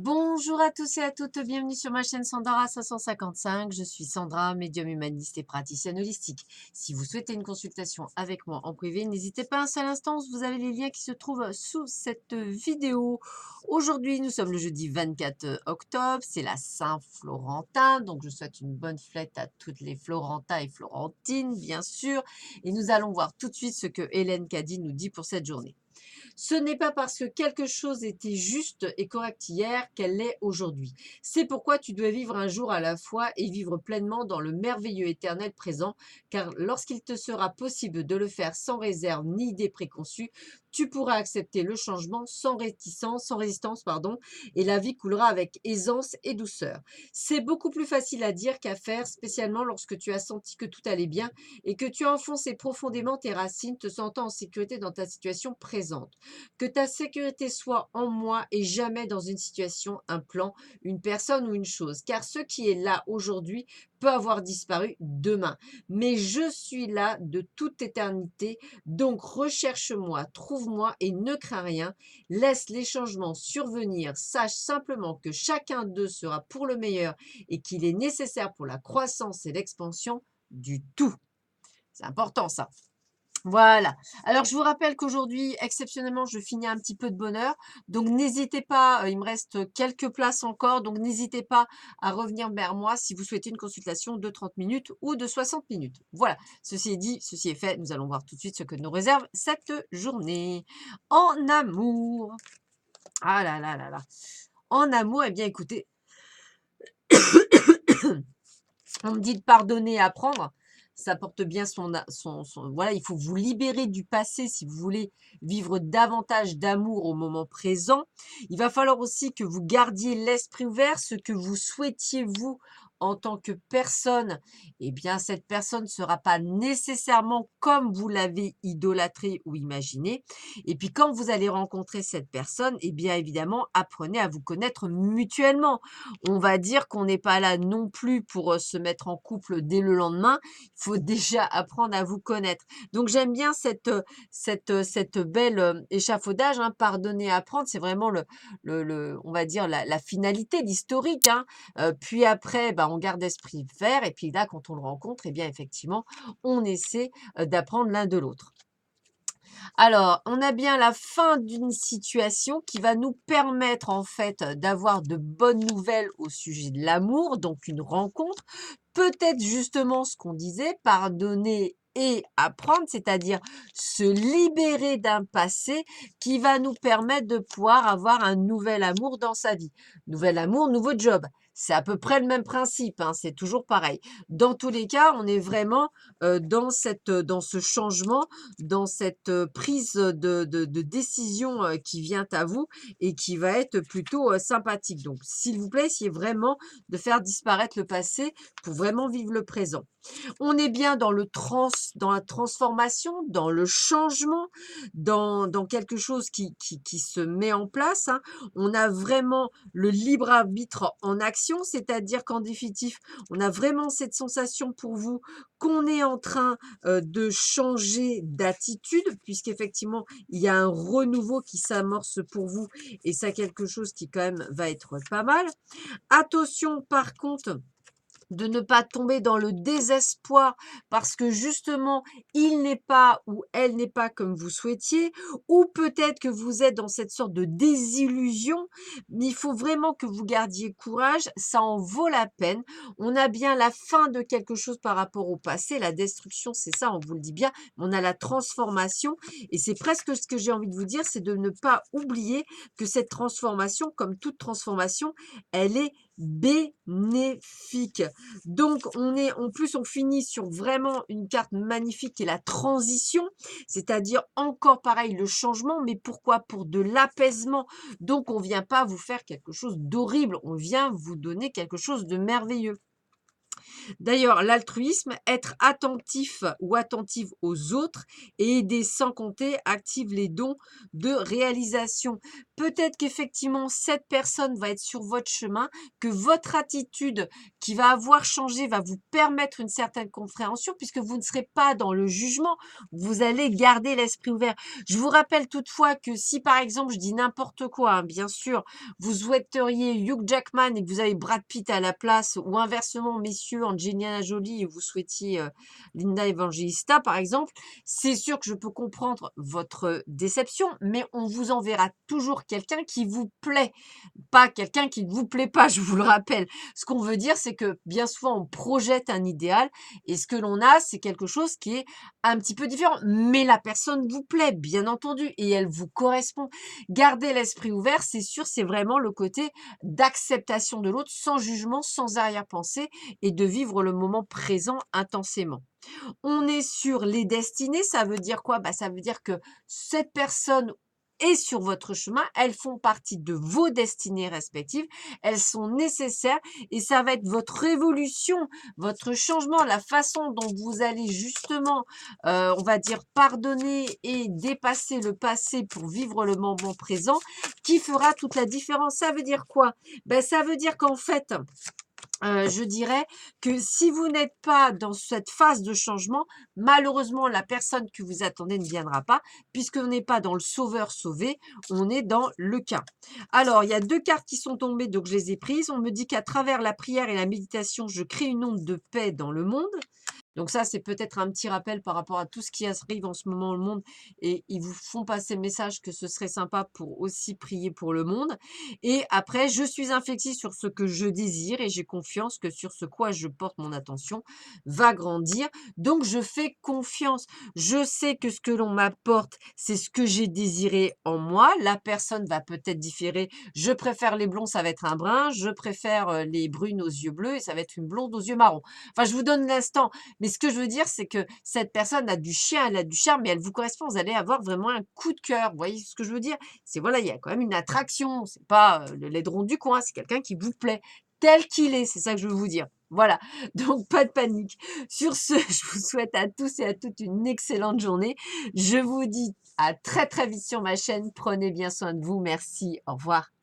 Bonjour à tous et à toutes, bienvenue sur ma chaîne Sandra 555. Je suis Sandra, médium humaniste et praticienne holistique. Si vous souhaitez une consultation avec moi en privé, n'hésitez pas un seul instant, vous avez les liens qui se trouvent sous cette vidéo. Aujourd'hui, nous sommes le jeudi 24 octobre, c'est la Saint-Florentin, donc je souhaite une bonne fête à toutes les Florentins et Florentines, bien sûr. Et nous allons voir tout de suite ce que Hélène Caddy nous dit pour cette journée. Ce n'est pas parce que quelque chose était juste et correct hier qu'elle l'est aujourd'hui. C'est pourquoi tu dois vivre un jour à la fois et vivre pleinement dans le merveilleux éternel présent, car lorsqu'il te sera possible de le faire sans réserve ni idée préconçue, tu pourras accepter le changement sans résistance, et la vie coulera avec aisance et douceur. C'est beaucoup plus facile à dire qu'à faire, spécialement lorsque tu as senti que tout allait bien et que tu as enfoncé profondément tes racines, te sentant en sécurité dans ta situation présente. Que ta sécurité soit en moi et jamais dans une situation, un plan, une personne ou une chose. Car ce qui est là aujourd'hui peut avoir disparu demain. Mais je suis là de toute éternité. Donc recherche-moi, trouve-moi et ne crains rien. Laisse les changements survenir. Sache simplement que chacun d'eux sera pour le meilleur et qu'il est nécessaire pour la croissance et l'expansion du tout. C'est important ça. Voilà. Alors, je vous rappelle qu'aujourd'hui, exceptionnellement, je finis un petit peu de bonne heure. Donc, n'hésitez pas, il me reste quelques places encore. Donc, n'hésitez pas à revenir vers moi si vous souhaitez une consultation de 30 minutes ou de 60 minutes. Voilà. Ceci est dit, ceci est fait. Nous allons voir tout de suite ce que nous réserve cette journée. En amour. Ah là là là là. En amour, eh bien, écoutez, on me dit de pardonner et apprendre. Ça porte bien voilà, il faut vous libérer du passé si vous voulez vivre davantage d'amour au moment présent. Il va falloir aussi que vous gardiez l'esprit ouvert, ce que vous souhaitiez vous en tant que personne. Eh bien, cette personne ne sera pas nécessairement comme vous l'avez idolâtré ou imaginé. Et puis, quand vous allez rencontrer cette personne, eh bien, évidemment, apprenez à vous connaître mutuellement. On va dire qu'on n'est pas là non plus pour se mettre en couple dès le lendemain. Il faut déjà apprendre à vous connaître. Donc j'aime bien cette belle échafaudage, hein, pardonner, apprendre, c'est vraiment on va dire la finalité, l'historique. Hein. Puis après, bah, on garde l'esprit vert et puis là, quand on le rencontre, eh bien effectivement, on essaie d'apprendre l'un de l'autre. Alors, on a bien la fin d'une situation qui va nous permettre en fait d'avoir de bonnes nouvelles au sujet de l'amour, donc une rencontre. Peut-être justement ce qu'on disait, pardonner et apprendre, c'est-à-dire se libérer d'un passé qui va nous permettre de pouvoir avoir un nouvel amour dans sa vie. Nouvel amour, nouveau job. C'est à peu près le même principe, hein, c'est toujours pareil. Dans tous les cas, on est vraiment dans ce changement, dans cette prise de décision qui vient à vous et qui va être plutôt sympathique. Donc, s'il vous plaît, essayez vraiment de faire disparaître le passé pour vraiment vivre le présent. On est bien dans la transformation, dans le changement, dans quelque chose qui se met en place. Hein. On a vraiment le libre arbitre en action, c'est-à-dire qu'en définitive, on a vraiment cette sensation pour vous qu'on est en train de changer d'attitude, puisqu'effectivement, il y a un renouveau qui s'amorce pour vous et ça quelque chose qui quand même va être pas mal. Attention par contre de ne pas tomber dans le désespoir parce que justement, il n'est pas ou elle n'est pas comme vous souhaitiez, ou peut-être que vous êtes dans cette sorte de désillusion, mais il faut vraiment que vous gardiez courage, ça en vaut la peine. On a bien la fin de quelque chose par rapport au passé, la destruction, c'est ça, on vous le dit bien, on a la transformation, et c'est presque ce que j'ai envie de vous dire, c'est de ne pas oublier que cette transformation, comme toute transformation, elle est bénéfique. Donc, en plus, on finit sur vraiment une carte magnifique qui est la transition, c'est-à-dire encore pareil, le changement, mais pourquoi? Pour de l'apaisement. Donc, on vient pas vous faire quelque chose d'horrible, on vient vous donner quelque chose de merveilleux. D'ailleurs, l'altruisme, être attentif ou attentive aux autres et aider sans compter active les dons de réalisation. Peut-être qu'effectivement, cette personne va être sur votre chemin, que votre attitude qui va avoir changé va vous permettre une certaine compréhension puisque vous ne serez pas dans le jugement, vous allez garder l'esprit ouvert. Je vous rappelle toutefois que si par exemple, je dis n'importe quoi, hein, bien sûr, vous souhaiteriez Hugh Jackman et que vous avez Brad Pitt à la place, ou inversement, messieurs, Angelina Jolie et vous souhaitiez Linda Evangelista, par exemple, c'est sûr que je peux comprendre votre déception, mais on vous enverra toujours quelqu'un qui vous plaît, pas quelqu'un qui ne vous plaît pas, je vous le rappelle. Ce qu'on veut dire, c'est que bien souvent, on projette un idéal et ce que l'on a, c'est quelque chose qui est un petit peu différent. Mais la personne vous plaît, bien entendu, et elle vous correspond. Garder l'esprit ouvert, c'est sûr, c'est vraiment le côté d'acceptation de l'autre, sans jugement, sans arrière-pensée, et de vivre le moment présent intensément. On est sur les destinées, ça veut dire quoi? Bah, ça veut dire que cette personne est sur votre chemin, elles font partie de vos destinées respectives, elles sont nécessaires et ça va être votre évolution, votre changement, la façon dont vous allez justement, on va dire pardonner et dépasser le passé pour vivre le moment présent qui fera toute la différence. Ça veut dire quoi? Ben ça veut dire qu'en fait, je dirais que si vous n'êtes pas dans cette phase de changement, malheureusement, la personne que vous attendez ne viendra pas, puisqu'on n'est pas dans le sauveur-sauvé, on est dans le cas. Alors, il y a 2 cartes qui sont tombées, donc je les ai prises. On me dit qu'à travers la prière et la méditation, je crée une onde de paix dans le monde. Donc ça, c'est peut-être un petit rappel par rapport à tout ce qui arrive en ce moment dans le monde et ils vous font passer le message que ce serait sympa pour aussi prier pour le monde. Et après, je suis inflexible sur ce que je désire et j'ai confiance que sur ce quoi je porte mon attention va grandir. Donc, je fais confiance. Je sais que ce que l'on m'apporte, c'est ce que j'ai désiré en moi. La personne va peut-être différer. Je préfère les blonds, ça va être un brun. Je préfère les brunes aux yeux bleus et ça va être une blonde aux yeux marrons. Enfin, je vous donne l'instant. Mais ce que je veux dire, c'est que cette personne a du chien, elle a du charme, mais elle vous correspond. Vous allez avoir vraiment un coup de cœur. Vous voyez ce que je veux dire? C'est voilà, il y a quand même une attraction. C'est pas le laideron du coin, c'est quelqu'un qui vous plaît tel qu'il est. C'est ça que je veux vous dire. Voilà. Donc, pas de panique. Sur ce, je vous souhaite à tous et à toutes une excellente journée. Je vous dis à très très vite sur ma chaîne. Prenez bien soin de vous. Merci. Au revoir.